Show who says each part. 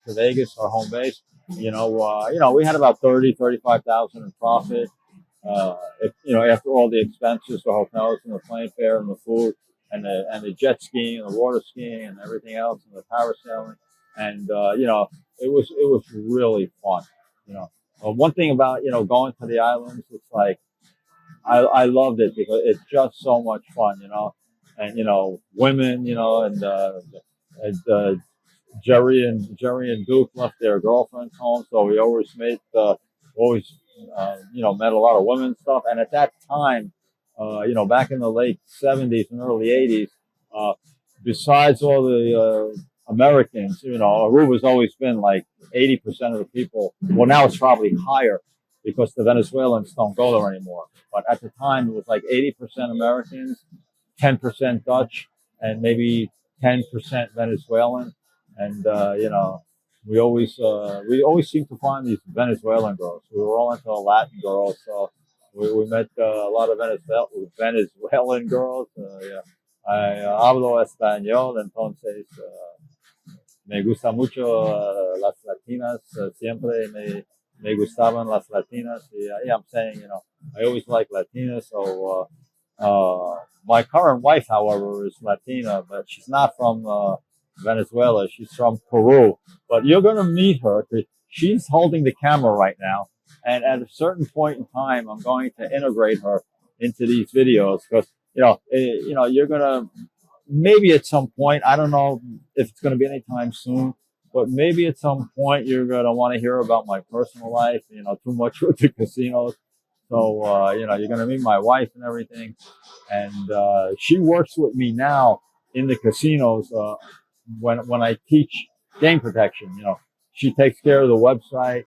Speaker 1: to Vegas, our home base, we had about 35,000 in profit. After all the expenses, the hotels and the plane fare and the food and the jet skiing and the water skiing and everything else and the parasailing, and it was really fun. One thing about going to the islands, it's like I loved it because it's just so much fun. And women, and Jerry and Duke left their girlfriends home, so we always met a lot of women and stuff. And at that time, back in the late '70s and early '80s, besides all the Americans, Aruba's always been like 80% of the people. Well, now it's probably higher because the Venezuelans don't go there anymore. But at the time, it was like 80% Americans, 10% Dutch, and maybe 10% Venezuelan. And we always seem to find these Venezuelan girls. We were all into Latin girls, so we met a lot of Venezuelan girls. Yeah. Hablo español, entonces me gusta mucho las latinas. Siempre me gustaban las latinas. Yeah, I'm saying, I always like latinas. So my current wife, however, is Latina, but she's not from Venezuela. She's from Peru. But you're going to meet her. She's holding the camera right now. And at a certain point in time, I'm going to integrate her into these videos because, you're going to, maybe at some point, I don't know if it's going to be anytime soon, but maybe at some point you're going to want to hear about my personal life, too much with the casinos. So, you're going to meet my wife and everything. And she works with me now in the casinos when I teach game protection. She takes care of the website.